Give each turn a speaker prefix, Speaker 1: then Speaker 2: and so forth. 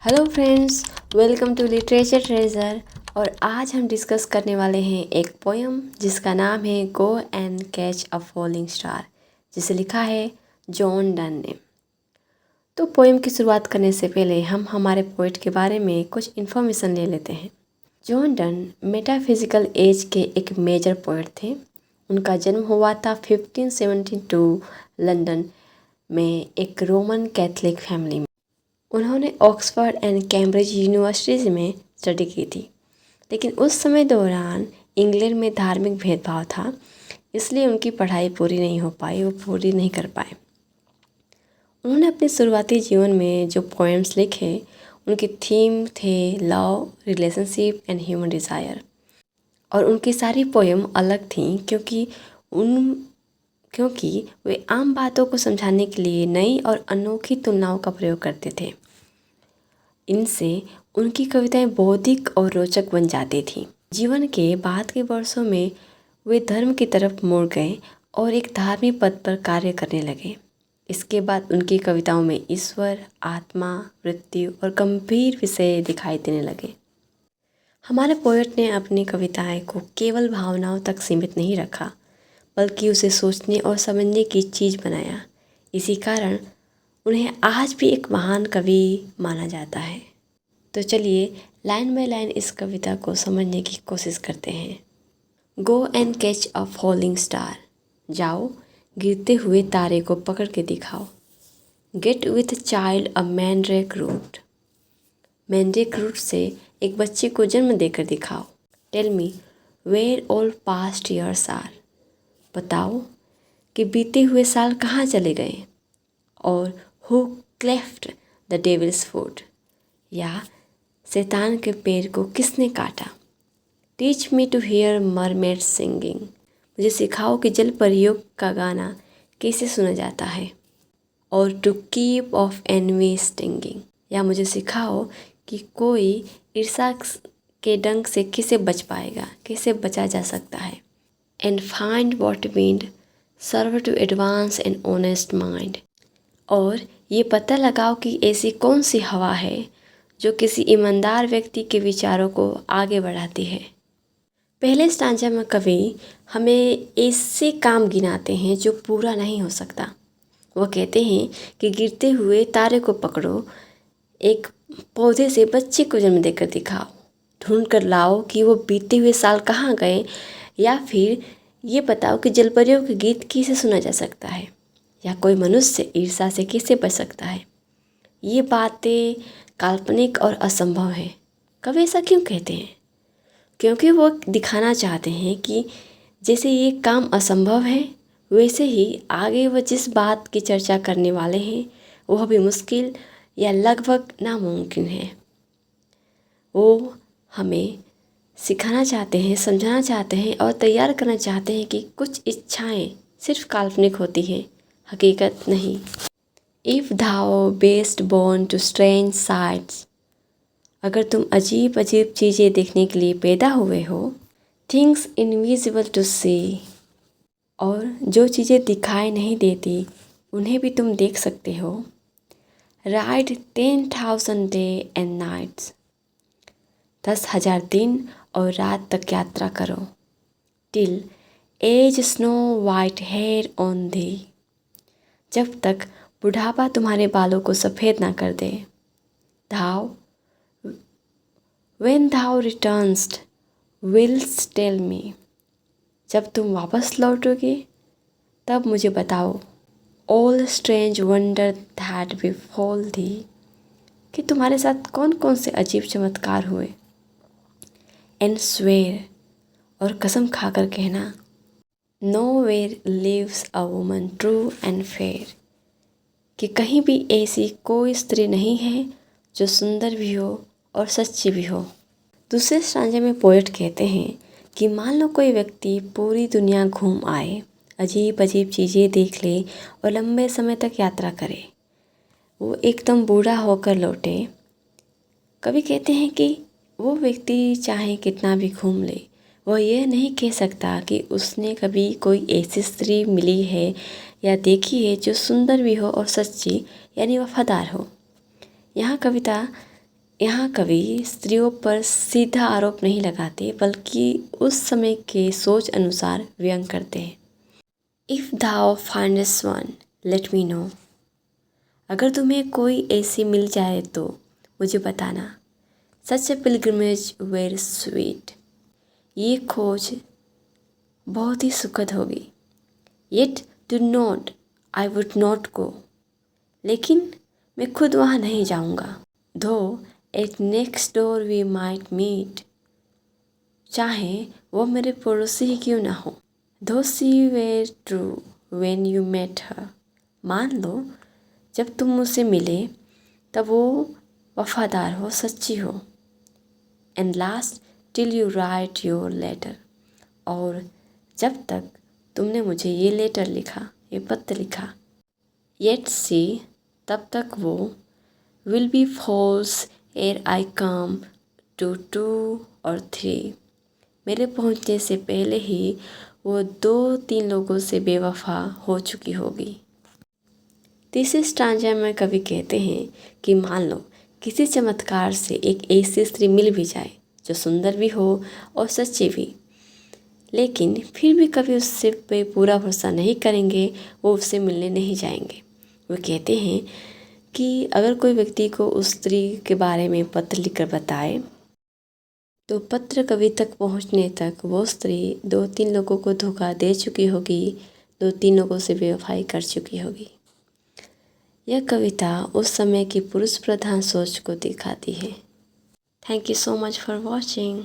Speaker 1: Hello friends, welcome to literature treasure. और आज हम डिस्कस करने वाले हैं एक पोएम जिसका नाम है गो and catch a falling star, जिसे लिखा है जॉन डन ने। तो पोएम की शुरुआत करने से पहले हम हमारे पोएट के बारे में कुछ इन्फॉर्मेशन ले लेते हैं। जॉन डन मेटाफिजिकल एज के एक मेजर पोएट थे। उनका जन्म हुआ था 1572 लंदन में एक रोमन कैथलिक फैमिली में। उन्होंने ऑक्सफोर्ड एंड कैम्ब्रिज यूनिवर्सिटीज़ में स्टडी की थी, लेकिन उस समय दौरान इंग्लैंड में धार्मिक भेदभाव था, इसलिए उनकी पढ़ाई पूरी नहीं हो पाई, वो पूरी नहीं कर पाए। उन्होंने अपने शुरुआती जीवन में जो पोएम्स लिखे उनके थीम थे love, relationship and human desire. और उनकी सारी पोएम अलग थीं क्योंकि वे आम बातों को समझाने के लिए नई और अनोखी तुलनाओं का प्रयोग करते थे। इनसे उनकी कविताएं बौद्धिक और रोचक बन जाती थीं। जीवन के बाद के वर्षों में वे धर्म की तरफ मुड़ गए और एक धार्मिक पद पर कार्य करने लगे। इसके बाद उनकी कविताओं में ईश्वर, आत्मा, मृत्यु और गंभीर विषय दिखाई देने लगे। हमारे पोएट ने अपनी कविताएं को केवल भावनाओं तक सीमित नहीं रखा, बल्कि उसे सोचने और समझने की चीज़ बनाया। इसी कारण उन्हें आज भी एक महान कवि माना जाता है। तो चलिए लाइन बाय लाइन इस कविता को समझने की कोशिश करते हैं। Go and catch a falling star, जाओ गिरते हुए तारे को पकड़ के दिखाओ। Get with child a mandrake root, mandrake root से एक बच्चे को जन्म देकर दिखाओ। Tell me where all past years are, बताओ कि बीते हुए साल कहाँ चले गए। और who cleft the devil's foot, या शैतान के पैर को किसने काटा। Teach me to hear mermaid singing, मुझे सिखाओ कि जल परियों का गाना कैसे सुना जाता है। और to keep off envy stinging, या मुझे सिखाओ कि कोई ईर्ष्या के डंक से कैसे बच पाएगा, कैसे बचा जा सकता है। And find what wind serve to advance an honest mind, और ये पता लगाओ कि ऐसी कौन सी हवा है जो किसी ईमानदार व्यक्ति के विचारों को आगे बढ़ाती है। पहले स्टांजा में कवि हमें ऐसे काम गिनाते हैं जो पूरा नहीं हो सकता। वो कहते हैं कि गिरते हुए तारे को पकड़ो, एक पौधे से बच्चे को जन्म देकर दिखाओ, ढूंढ कर लाओ कि वो बीते हुए साल कहाँ गए, या फिर ये बताओ कि जलपरियों के गीत कैसे सुना जा सकता है, या कोई मनुष्य ईर्ष्या से कैसे बच सकता है। ये बातें काल्पनिक और असंभव है। कवि ऐसा क्यों कहते हैं? क्योंकि वो दिखाना चाहते हैं कि जैसे ये काम असंभव है, वैसे ही आगे वो जिस बात की चर्चा करने वाले हैं वह भी मुश्किल या लगभग नामुमकिन है। वो हमें सिखाना चाहते हैं, समझाना चाहते हैं और तैयार करना चाहते हैं कि कुछ इच्छाएं सिर्फ काल्पनिक होती हैं, हकीकत नहीं। If thou best born to strange sights, अगर तुम अजीब अजीब चीज़ें देखने के लिए पैदा हुए हो। थिंग्स इनविजिबल टू सी, और जो चीज़ें दिखाई नहीं देती उन्हें भी तुम देख सकते हो। राइड 10,000 डे एंड नाइट्स, 10,000 दिन और रात तक यात्रा करो। Till age snow white hair on thee, जब तक बुढ़ापा तुम्हारे बालों को सफ़ेद ना कर दे। धाव व्हेन धाव रिटर्न्स्ट विल्स टेल मी, जब तुम वापस लौटोगे तब मुझे बताओ। ऑल स्ट्रेंज वंडर दैट बिफॉल दी, कि तुम्हारे साथ कौन कौन से अजीब चमत्कार हुए। एंड स्वेयर, और कसम खाकर कहना। Nowhere lives a woman true and fair, कि कहीं भी ऐसी कोई स्त्री नहीं है जो सुंदर भी हो और सच्ची भी हो। दूसरे स्टांजे में पोएट कहते हैं कि मान लो कोई व्यक्ति पूरी दुनिया घूम आए, अजीब अजीब चीज़ें देख ले और लंबे समय तक यात्रा करे, वो एकदम बूढ़ा होकर लौटे। कवि कहते हैं कि वो व्यक्ति चाहे कितना भी घूम ले, वह यह नहीं कह सकता कि उसने कभी कोई ऐसी स्त्री मिली है या देखी है जो सुंदर भी हो और सच्ची यानी वफादार हो। यहाँ कविता यहाँ कवि स्त्रियों पर सीधा आरोप नहीं लगाते बल्कि उस समय के सोच अनुसार व्यंग करते हैं। If thou findest one, let me know। अगर तुम्हें कोई ऐसी मिल जाए तो मुझे बताना। Such a pilgrimage very sweet। ये खोज बहुत ही सुखद होगी। Yet do not, I would not go। लेकिन मैं खुद वहाँ नहीं जाऊँगा। Though at next door we might meet। चाहे वो मेरे पड़ोसी ही क्यों ना हो। Though she were true when you met her। मान लो जब तुम मुझसे मिले तब वो वफादार हो, सच्ची हो। And last till you write your letter। और जब तक तुमने मुझे ये लेटर लिखा, ये पत्र लिखा। Yet she, तब तक वो will be false ere I come to 2 or 3। मेरे पहुंचने से पहले ही वो 2-3 लोगों से बेवफा हो चुकी होगी। तीसरे स्टांजा में कवि कहते हैं कि मान लो किसी चमत्कार से एक ऐसी स्त्री मिल भी जाए जो सुंदर भी हो और सच्ची भी, लेकिन फिर भी कभी उससे पे पूरा भरोसा नहीं करेंगे, वो उससे मिलने नहीं जाएंगे। वो कहते हैं कि अगर कोई व्यक्ति को उस स्त्री के बारे में पत्र लिखकर बताए तो पत्र कवि तक पहुंचने तक वो स्त्री 2-3 लोगों को धोखा दे चुकी होगी, 2-3 लोगों से बेवफाई कर चुकी होगी। यह कविता उस समय की पुरुष प्रधान सोच को दिखाती है। Thank you so much for watching.